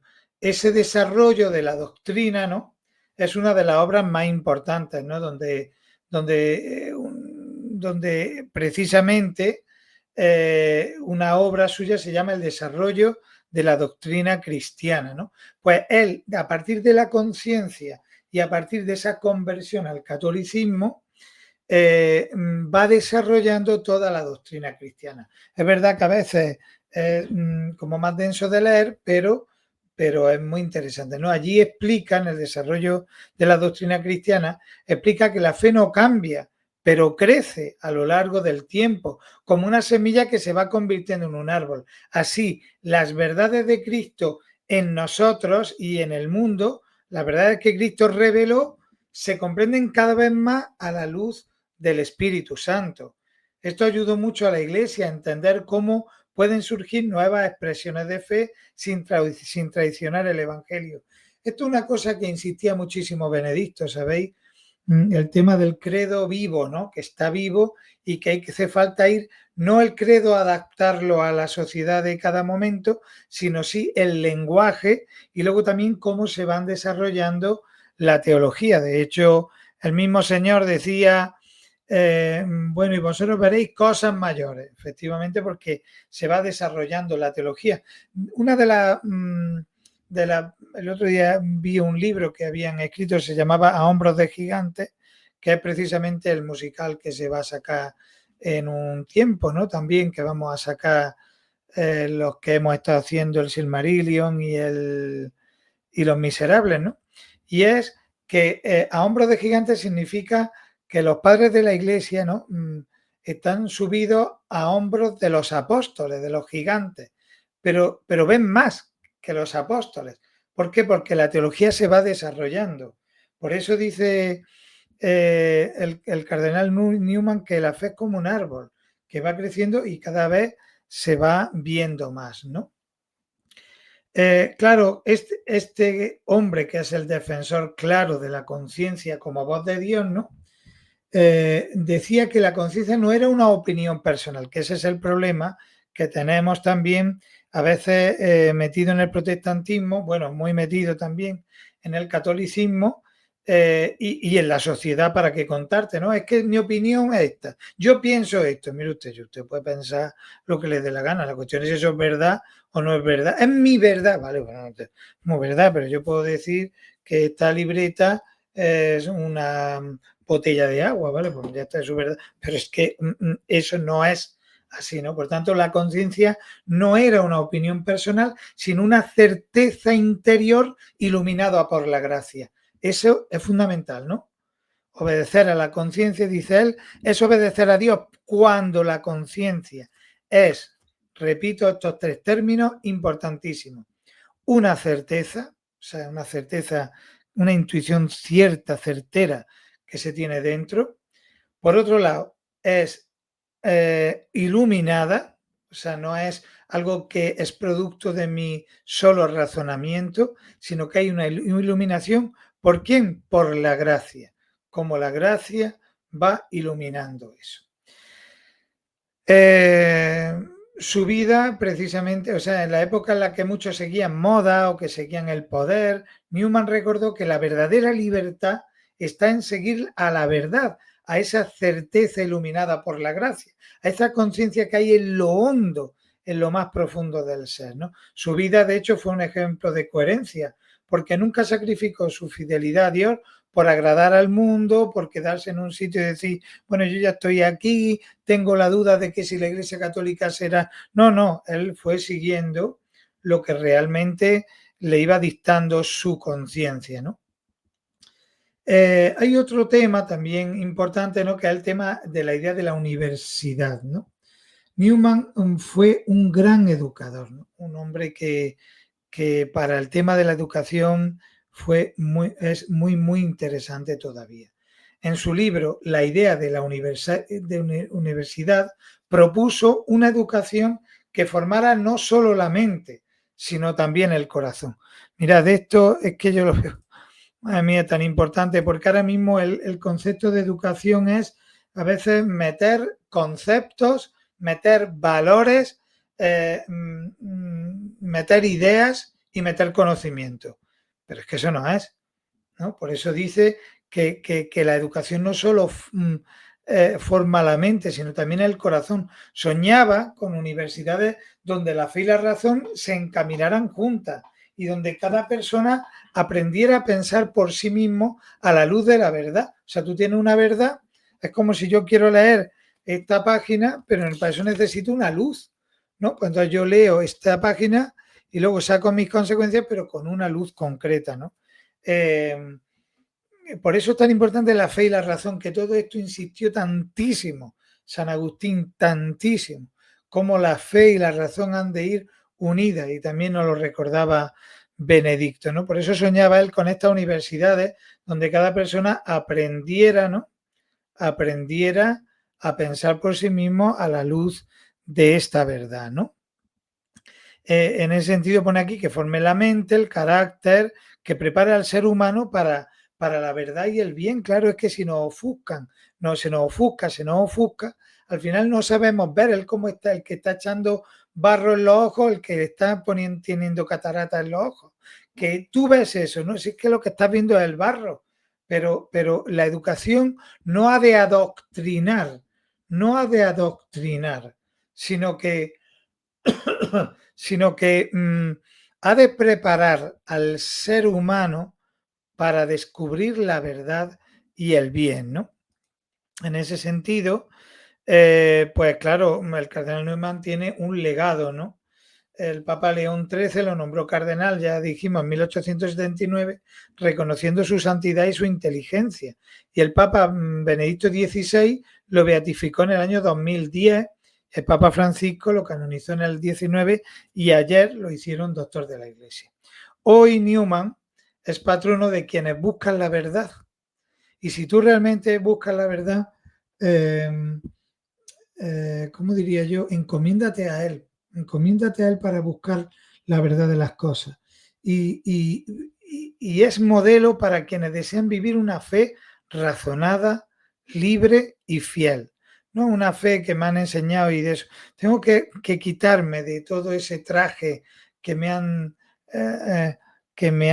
desarrollo de la doctrina, ¿no? Es una de las obras más importantes, ¿no? Donde donde precisamente una obra suya se llama El desarrollo de la doctrina cristiana, ¿no? Pues él, a partir de la conciencia y a partir de esa conversión al catolicismo, va desarrollando toda la doctrina cristiana. Es verdad que a veces es como más denso de leer, pero es muy interesante, ¿no? Allí explica, en el desarrollo de la doctrina cristiana, explica que la fe no cambia, pero crece a lo largo del tiempo, como una semilla que se va convirtiendo en un árbol. Así, las verdades de Cristo en nosotros y en el mundo, las verdades que Cristo reveló, se comprenden cada vez más a la luz del Espíritu Santo. Esto ayudó mucho a la Iglesia a entender cómo pueden surgir nuevas expresiones de fe sin traicionar el Evangelio. Esto es una cosa que insistía muchísimo Benedicto, ¿sabéis? El tema del credo vivo, ¿no? Que está vivo y que hace falta ir, no el credo adaptarlo a la sociedad de cada momento, sino sí el lenguaje y luego también cómo se van desarrollando la teología. De hecho, el mismo Señor decía, bueno, y vosotros veréis cosas mayores, efectivamente, porque se va desarrollando la teología. Una el otro día vi un libro que habían escrito, se llamaba A hombros de gigantes, que es precisamente el musical que se va a sacar en un tiempo, ¿no? También que vamos a sacar los que hemos estado haciendo el Silmarillion y Los Miserables, ¿no? Y es que a hombros de gigantes significa que los padres de la Iglesia, ¿no? Están subidos a hombros de los apóstoles, de los gigantes, pero ven más que los apóstoles. ¿Por qué? Porque la teología se va desarrollando. Por eso dice el cardenal Newman que la fe es como un árbol, que va creciendo y cada vez se va viendo más, ¿no? Claro, este hombre que es el defensor claro de la conciencia como voz de Dios, ¿no? Decía que la conciencia no era una opinión personal, que ese es el problema que tenemos también a veces metido en el protestantismo, bueno, muy metido también en el catolicismo y en la sociedad, para que contarte, ¿no? Es que mi opinión es esta, yo pienso esto, mire usted puede pensar lo que le dé la gana, la cuestión es si eso es verdad o no es verdad, es mi verdad, vale, bueno, no es verdad, pero yo puedo decir que esta libreta es una botella de agua, ¿vale? Pues ya está, eso es verdad, pero es que eso no es así, ¿no? Por tanto, la conciencia no era una opinión personal, sino una certeza interior iluminada por la gracia. Eso es fundamental, ¿no? Obedecer a la conciencia, dice él, es obedecer a Dios cuando la conciencia es, repito estos tres términos importantísimos, una certeza, o sea, una certeza, una intuición cierta, certera que se tiene dentro. Por otro lado, es iluminada, o sea, no es algo que es producto de mi solo razonamiento, sino que hay una iluminación. ¿Por quién? Por la gracia. Como la gracia va iluminando eso. Su vida, precisamente, o sea, en la época en la que muchos seguían moda o que seguían el poder, Newman recordó que la verdadera libertad está en seguir a la verdad, a esa certeza iluminada por la gracia, a esa conciencia que hay en lo hondo, en lo más profundo del ser, ¿no? Su vida, de hecho, fue un ejemplo de coherencia, porque nunca sacrificó su fidelidad a Dios por agradar al mundo, por quedarse en un sitio y decir, bueno, yo ya estoy aquí, tengo la duda de que si la Iglesia Católica será... No, él fue siguiendo lo que realmente le iba dictando su conciencia, ¿no? Hay otro tema también importante, ¿no? Que es el tema de la idea de la universidad, ¿no? Newman fue un gran educador, ¿no? Un hombre que para el tema de la educación es muy interesante todavía. En su libro La idea de la universidad propuso una educación que formara no solo la mente, sino también el corazón. Mirad, esto es que yo lo veo, a mí es tan importante, porque ahora mismo el concepto de educación es a veces meter conceptos, meter valores, meter ideas y meter conocimiento. Pero es que eso no es, ¿no? Por eso dice que la educación no solo forma la mente, sino también el corazón. Soñaba con universidades donde la fe y la razón se encaminaran juntas y donde cada persona aprendiera a pensar por sí mismo a la luz de la verdad. O sea, tú tienes una verdad, es como si yo quiero leer esta página, pero para eso necesito una luz, ¿no? Pues entonces yo leo esta página y luego saco mis consecuencias, pero con una luz concreta, ¿no? Por eso es tan importante la fe y la razón, que todo esto insistió tantísimo San Agustín, tantísimo, como la fe y la razón han de ir unidas, y también nos lo recordaba Benedicto, ¿no? Por eso soñaba él con estas universidades donde cada persona aprendiera, ¿no? Aprendiera a pensar por sí mismo a la luz de esta verdad, ¿no? En ese sentido pone aquí que forme la mente, el carácter, que prepara al ser humano para la verdad y el bien. Claro, es que si nos ofuscan, no, se nos ofusca, al final no sabemos ver el cómo está, el que está echando barro en los ojos, el que está teniendo cataratas en los ojos. Que tú ves eso, ¿no? Si es que lo que estás viendo es el barro, pero la educación no ha de adoctrinar, sino que ha de preparar al ser humano para descubrir la verdad y el bien, ¿no? En ese sentido, pues claro, el cardenal Newman tiene un legado, ¿no? El Papa León XIII lo nombró cardenal, ya dijimos, en 1879, reconociendo su santidad y su inteligencia. Y el Papa Benedicto XVI lo beatificó en el año 2010. El Papa Francisco lo canonizó en el 19 y ayer lo hicieron doctor de la Iglesia. Hoy Newman es patrono de quienes buscan la verdad. Y si tú realmente buscas la verdad, ¿cómo diría yo? Encomiéndate a él para buscar la verdad de las cosas. Y es modelo para quienes desean vivir una fe razonada, libre y fiel. No una fe que me han enseñado y de eso. Tengo que quitarme de todo ese traje que me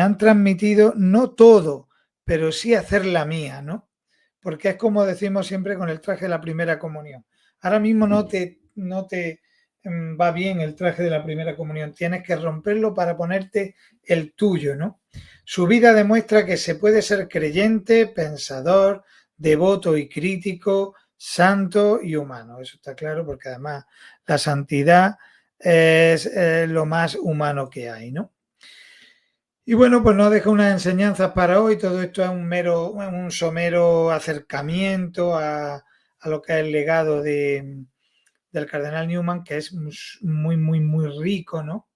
han transmitido, no todo, pero sí hacer la mía, ¿no? Porque es como decimos siempre con el traje de la primera comunión. Ahora mismo no te va bien el traje de la primera comunión, tienes que romperlo para ponerte el tuyo, ¿no? Su vida demuestra que se puede ser creyente, pensador, devoto y crítico, santo y humano. Eso está claro, porque además la santidad es lo más humano que hay, ¿no? Y bueno, pues nos deja unas enseñanzas para hoy. Todo esto es un somero acercamiento a lo que es el legado del cardenal Newman, que es muy, muy, muy rico, ¿no?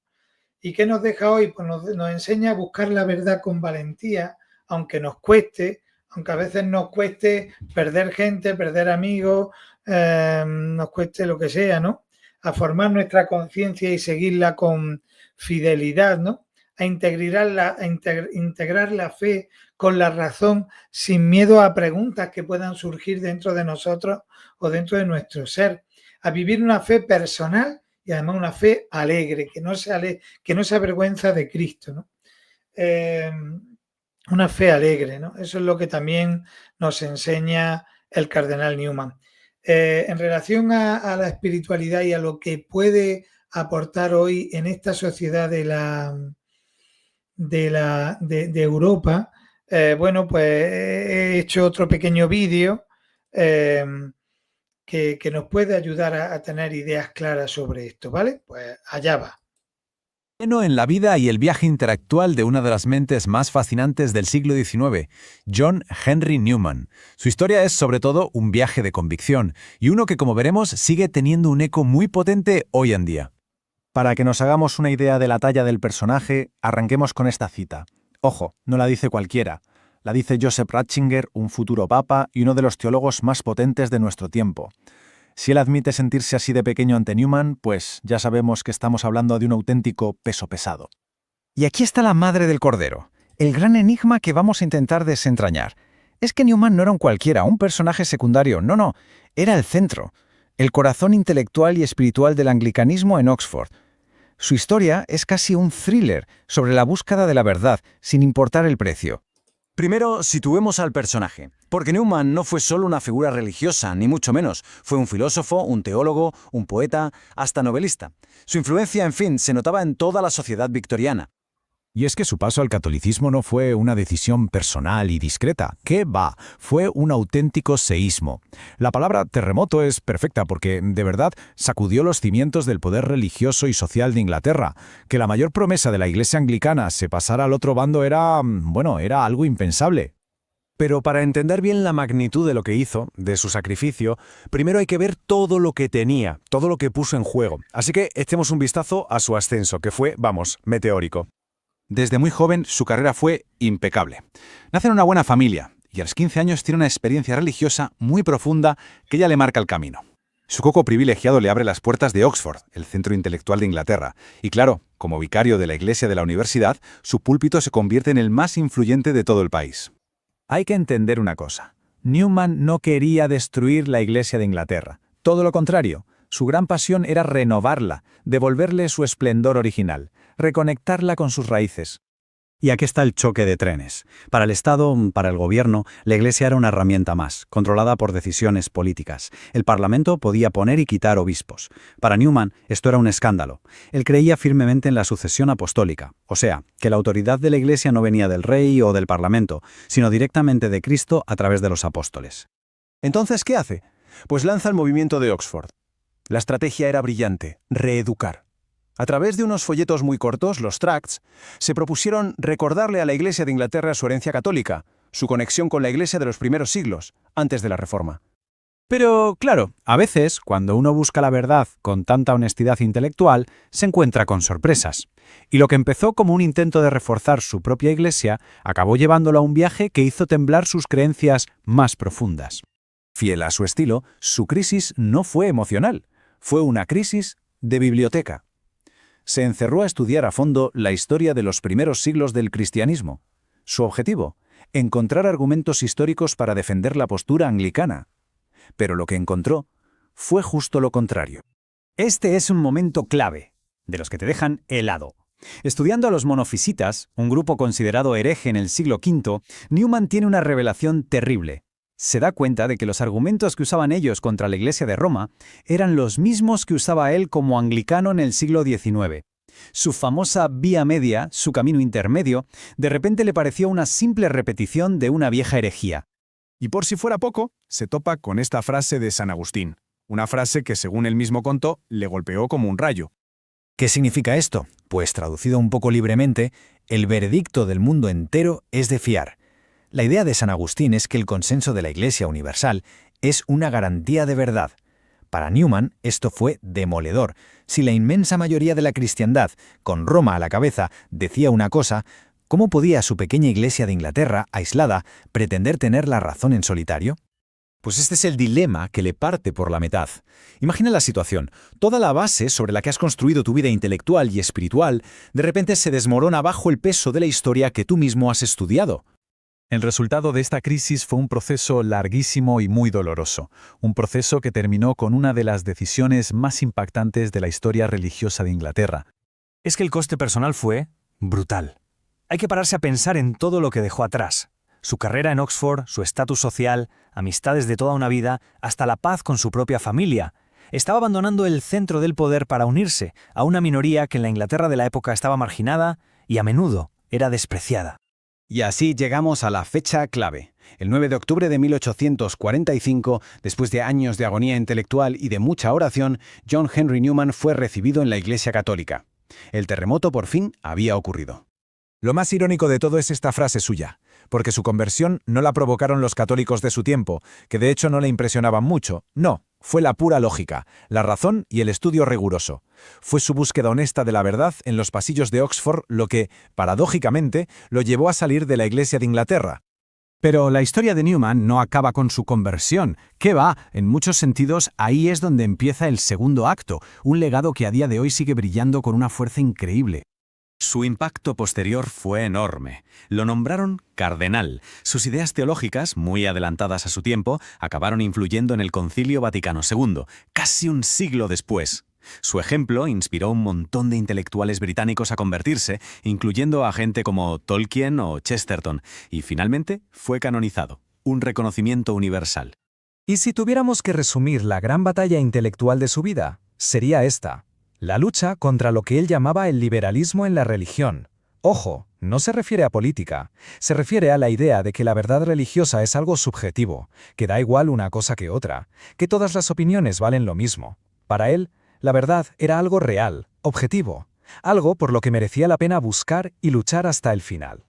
¿Y qué nos deja hoy? Pues nos enseña a buscar la verdad con valentía, aunque nos cueste, aunque a veces nos cueste perder gente, perder amigos, nos cueste lo que sea, ¿no? A formar nuestra conciencia y seguirla con fidelidad, ¿no? A integrar la fe con la razón sin miedo a preguntas que puedan surgir dentro de nosotros o dentro de nuestro ser. A vivir una fe personal y además una fe alegre, que no se avergüenza de Cristo, ¿no? Una fe alegre, ¿no? Eso es lo que también nos enseña el cardenal Newman. En relación a la espiritualidad y a lo que puede aportar hoy en esta sociedad de Europa, bueno, pues he hecho otro pequeño vídeo que nos puede ayudar a tener ideas claras sobre esto, ¿vale? Pues allá va. En la vida y el viaje intelectual de una de las mentes más fascinantes del siglo XIX, John Henry Newman. Su historia es sobre todo un viaje de convicción, y uno que, como veremos, sigue teniendo un eco muy potente hoy en día. Para que nos hagamos una idea de la talla del personaje, arranquemos con esta cita. Ojo, no la dice cualquiera. La dice Joseph Ratzinger, un futuro papa y uno de los teólogos más potentes de nuestro tiempo. Si él admite sentirse así de pequeño ante Newman, pues ya sabemos que estamos hablando de un auténtico peso pesado. Y aquí está la madre del cordero, el gran enigma que vamos a intentar desentrañar. Es que Newman no era un cualquiera, un personaje secundario, no, era el centro, el corazón intelectual y espiritual del anglicanismo en Oxford. Su historia es casi un thriller sobre la búsqueda de la verdad, sin importar el precio. Primero, situemos al personaje, porque Newman no fue solo una figura religiosa, ni mucho menos. Fue un filósofo, un teólogo, un poeta, hasta novelista. Su influencia, en fin, se notaba en toda la sociedad victoriana. Y es que su paso al catolicismo no fue una decisión personal y discreta. ¿Qué va? Fue un auténtico seísmo. La palabra terremoto es perfecta porque, de verdad, sacudió los cimientos del poder religioso y social de Inglaterra. Que la mayor promesa de la Iglesia anglicana se pasara al otro bando era algo impensable. Pero para entender bien la magnitud de lo que hizo, de su sacrificio, primero hay que ver todo lo que tenía, todo lo que puso en juego. Así que echemos un vistazo a su ascenso, que fue, meteórico. Desde muy joven, su carrera fue impecable. Nace en una buena familia y a los 15 años tiene una experiencia religiosa muy profunda que ya le marca el camino. Su coco privilegiado le abre las puertas de Oxford, el centro intelectual de Inglaterra. Y claro, como vicario de la iglesia de la universidad, su púlpito se convierte en el más influyente de todo el país. Hay que entender una cosa. Newman no quería destruir la iglesia de Inglaterra. Todo lo contrario. Su gran pasión era renovarla, devolverle su esplendor original, reconectarla con sus raíces. Y aquí está el choque de trenes. Para el Estado, para el gobierno, la Iglesia era una herramienta más, controlada por decisiones políticas. El Parlamento podía poner y quitar obispos. Para Newman, esto era un escándalo. Él creía firmemente en la sucesión apostólica, o sea, que la autoridad de la Iglesia no venía del rey o del Parlamento, sino directamente de Cristo a través de los apóstoles. Entonces, ¿qué hace? Pues lanza el movimiento de Oxford. La estrategia era brillante: reeducar. A través de unos folletos muy cortos, los tracts, se propusieron recordarle a la Iglesia de Inglaterra su herencia católica, su conexión con la Iglesia de los primeros siglos, antes de la Reforma. Pero, claro, a veces, cuando uno busca la verdad con tanta honestidad intelectual, se encuentra con sorpresas. Y lo que empezó como un intento de reforzar su propia Iglesia, acabó llevándolo a un viaje que hizo temblar sus creencias más profundas. Fiel a su estilo, su crisis no fue emocional. Fue una crisis de biblioteca. Se encerró a estudiar a fondo la historia de los primeros siglos del cristianismo. Su objetivo: encontrar argumentos históricos para defender la postura anglicana. Pero lo que encontró fue justo lo contrario. Este es un momento clave, de los que te dejan helado. Estudiando a los monofisitas, un grupo considerado hereje en el siglo V, Newman tiene una revelación terrible. Se da cuenta de que los argumentos que usaban ellos contra la Iglesia de Roma eran los mismos que usaba él como anglicano en el siglo XIX. Su famosa vía media, su camino intermedio, de repente le pareció una simple repetición de una vieja herejía. Y por si fuera poco, se topa con esta frase de San Agustín, una frase que, según él mismo contó, le golpeó como un rayo. ¿Qué significa esto? Pues traducido un poco libremente, el veredicto del mundo entero es de fiar. La idea de San Agustín es que el consenso de la Iglesia universal es una garantía de verdad. Para Newman, esto fue demoledor. Si la inmensa mayoría de la cristiandad, con Roma a la cabeza, decía una cosa, ¿cómo podía su pequeña Iglesia de Inglaterra, aislada, pretender tener la razón en solitario? Pues este es el dilema que le parte por la mitad. Imagina la situación. Toda la base sobre la que has construido tu vida intelectual y espiritual, de repente se desmorona bajo el peso de la historia que tú mismo has estudiado. El resultado de esta crisis fue un proceso larguísimo y muy doloroso, un proceso que terminó con una de las decisiones más impactantes de la historia religiosa de Inglaterra. Es que el coste personal fue brutal. Hay que pararse a pensar en todo lo que dejó atrás. Su carrera en Oxford, su estatus social, amistades de toda una vida, hasta la paz con su propia familia. Estaba abandonando el centro del poder para unirse a una minoría que en la Inglaterra de la época estaba marginada y a menudo era despreciada. Y así llegamos a la fecha clave. El 9 de octubre de 1845, después de años de agonía intelectual y de mucha oración, John Henry Newman fue recibido en la Iglesia Católica. El terremoto por fin había ocurrido. Lo más irónico de todo es esta frase suya, porque su conversión no la provocaron los católicos de su tiempo, que de hecho no le impresionaban mucho. No, fue la pura lógica, la razón y el estudio riguroso. Fue su búsqueda honesta de la verdad en los pasillos de Oxford lo que, paradójicamente, lo llevó a salir de la Iglesia de Inglaterra. Pero la historia de Newman no acaba con su conversión. ¿Qué va? En muchos sentidos, ahí es donde empieza el segundo acto, un legado que a día de hoy sigue brillando con una fuerza increíble. Su impacto posterior fue enorme. Lo nombraron cardenal. Sus ideas teológicas, muy adelantadas a su tiempo, acabaron influyendo en el Concilio Vaticano II, casi un siglo después. Su ejemplo inspiró a un montón de intelectuales británicos a convertirse, incluyendo a gente como Tolkien o Chesterton, y finalmente fue canonizado, un reconocimiento universal. Y si tuviéramos que resumir la gran batalla intelectual de su vida, sería esta: la lucha contra lo que él llamaba el liberalismo en la religión. Ojo, no se refiere a política, se refiere a la idea de que la verdad religiosa es algo subjetivo, que da igual una cosa que otra, que todas las opiniones valen lo mismo. Para él, la verdad era algo real, objetivo, algo por lo que merecía la pena buscar y luchar hasta el final.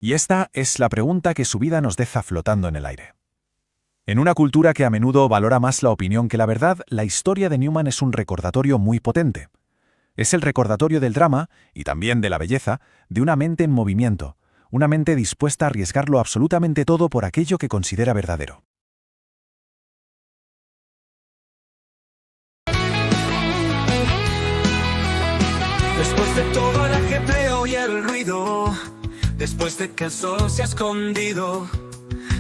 Y esta es la pregunta que su vida nos deja flotando en el aire. En una cultura que a menudo valora más la opinión que la verdad, la historia de Newman es un recordatorio muy potente. Es el recordatorio del drama, y también de la belleza, de una mente en movimiento, una mente dispuesta a arriesgarlo absolutamente todo por aquello que considera verdadero. Después de todo el ajetreo y el ruido, después de que el sol se ha escondido,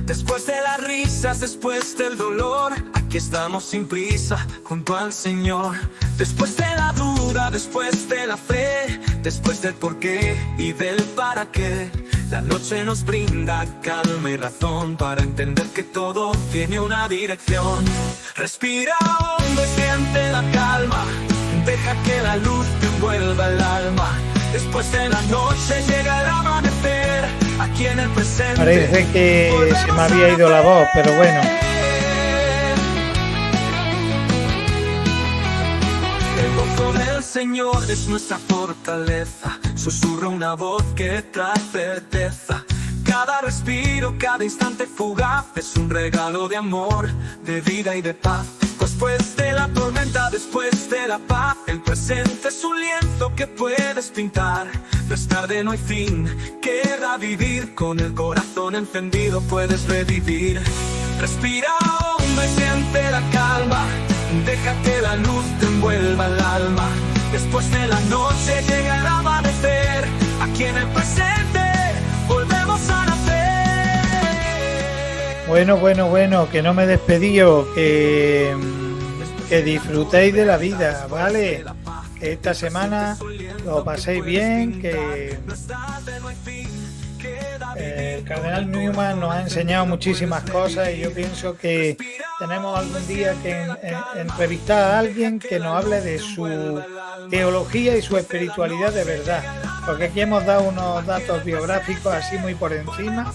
después de las risas, después del dolor, aquí estamos sin prisa, junto al Señor. Después de la duda, después de la fe, después del porqué y del para qué, la noche nos brinda calma y razón para entender que todo tiene una dirección. Respira hondo y siente la calma, deja que la luz te envuelva el alma. Después de la noche llega el amanecer, aquí en el presente. Parece que se me había ido la voz, pero bueno. El gozo del Señor es nuestra fortaleza, susurra una voz que trae certeza. Cada respiro, cada instante fugaz es un regalo de amor, de vida y de paz. Después de la tormenta, después de la paz, el presente es un lienzo que puedes pintar. No es tarde, no hay fin, queda vivir. Con el corazón encendido puedes revivir. Respira hondo y siente la calma, deja que la luz te envuelva el alma. Después de la noche llega el amanecer, aquí en el presente volvemos a nacer. Bueno, que no me despedí yo, que disfrutéis de la vida, ¿vale? Que esta semana lo paséis bien, que el cardenal Newman nos ha enseñado muchísimas cosas y yo pienso que tenemos algún día que entrevistar a alguien que nos hable de su teología y su espiritualidad de verdad, porque aquí hemos dado unos datos biográficos así muy por encima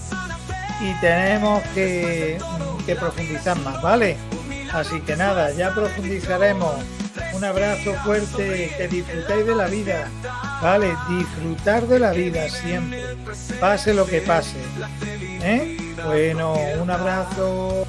y tenemos que profundizar más, ¿vale? Así que nada, ya profundizaremos. Un abrazo fuerte, que disfrutéis de la vida, ¿vale? Disfrutar de la vida siempre, pase lo que pase, ¿eh? Bueno, un abrazo.